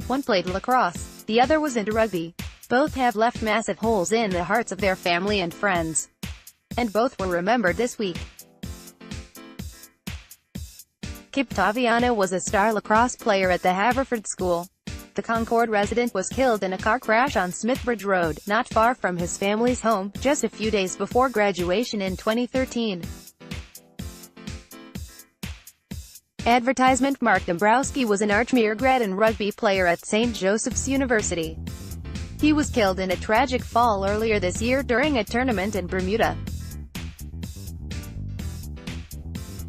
One played lacrosse, the other was into rugby. Both have left massive holes in the hearts of their family and friends. And both were remembered this week. Kip Taviano was a star lacrosse player at the Haverford School. The Concord resident was killed in a car crash on Smithbridge Road, not far from his family's home, just a few days before graduation in 2013. Advertisement Mark Dombroski was an Archmere grad and rugby player at St. Joseph's University. He was killed in a tragic fall earlier this year during a tournament in Bermuda.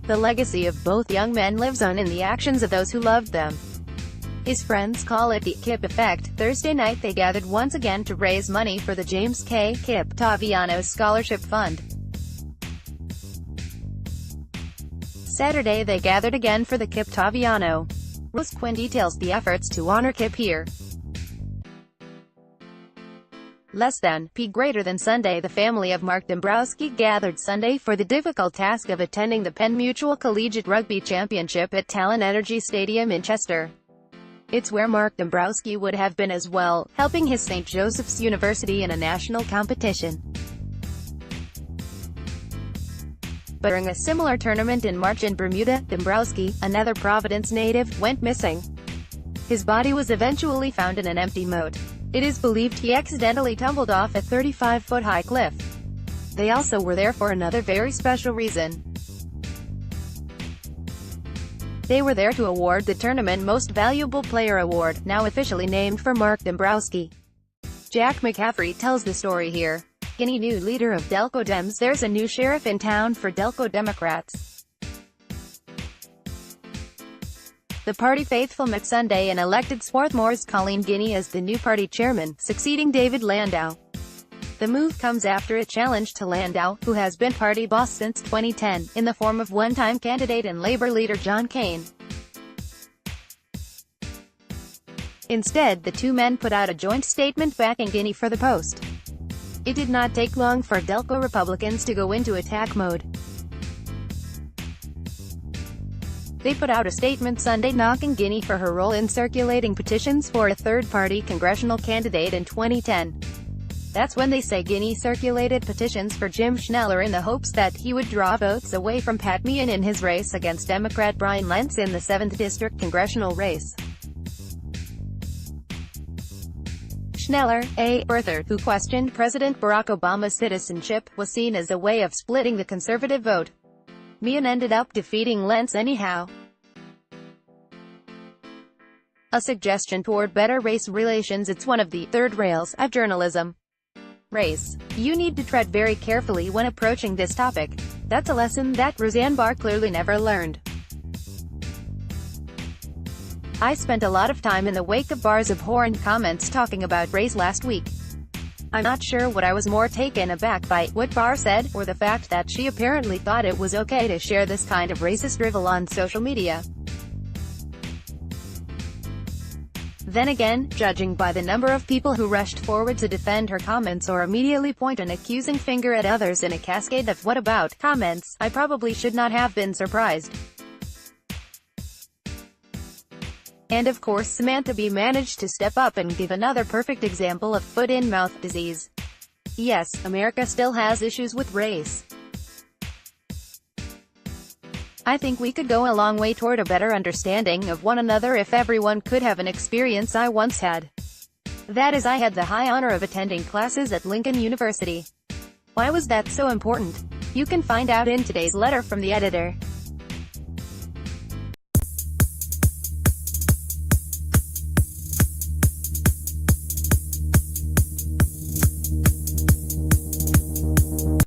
The legacy of both young men lives on in the actions of those who loved them. His friends call it the Kip effect. Thursday night they gathered once again to raise money for the James K. Kip Taviano Scholarship Fund. Saturday they gathered again for the Kip Taviano. Rose Quinn details the efforts to honor Kip here. Less than p greater than Sunday. The family of Mark Dombroski gathered Sunday for the difficult task of attending the Penn Mutual Collegiate Rugby Championship at Talon Energy Stadium in Chester. It's where Mark Dombroski would have been as well, helping his St. Joseph's University in a national competition. But during a similar tournament in March in Bermuda, Dombroski, another Providence native, went missing. His body was eventually found in an empty moat. It is believed he accidentally tumbled off a 35-foot-high cliff. They also were there for another very special reason. They were there to award the tournament Most Valuable Player award, now officially named for Mark Dombroski. Jack McCaffrey tells the story here. Any new leader of Delco Dems. There's a new sheriff in town for Delco Democrats. The party faithful met Sunday and elected Swarthmore's Colleen Guinea as the new party chairman, succeeding David Landau. The move comes after a challenge to Landau, who has been party boss since 2010, in the form of one-time candidate and Labour leader John Cain. Instead, the two men put out a joint statement backing Guinea for the post. It did not take long for Delco Republicans to go into attack mode. They put out a statement Sunday knocking Guinea for her role in circulating petitions for a third-party congressional candidate in 2010. That's when they say Guinea circulated petitions for Jim Schneller in the hopes that he would draw votes away from Pat Meehan in his race against Democrat Brian Lentz in the 7th District congressional race. Schneller, a birther, who questioned President Barack Obama's citizenship, was seen as a way of splitting the conservative vote. Meehan ended up defeating Lentz anyhow. A suggestion toward better race relations. It's one of the third rails of journalism. Race. You need to tread very carefully when approaching this topic. That's a lesson that Roseanne Barr clearly never learned. I spent a lot of time in the wake of Barr's abhorrent comments talking about race last week. I'm not sure what I was more taken aback by, what Barr said, or the fact that she apparently thought it was okay to share this kind of racist drivel on social media. Then again, judging by the number of people who rushed forward to defend her comments or immediately point an accusing finger at others in a cascade of "what about" comments, I probably should not have been surprised. And of course Samantha Bee managed to step up and give another perfect example of foot-in-mouth disease. Yes, America still has issues with race. I think we could go a long way toward a better understanding of one another if everyone could have an experience I once had. That is, I had the high honor of attending classes at Lincoln University. Why was that so important? You can find out in today's letter from the editor.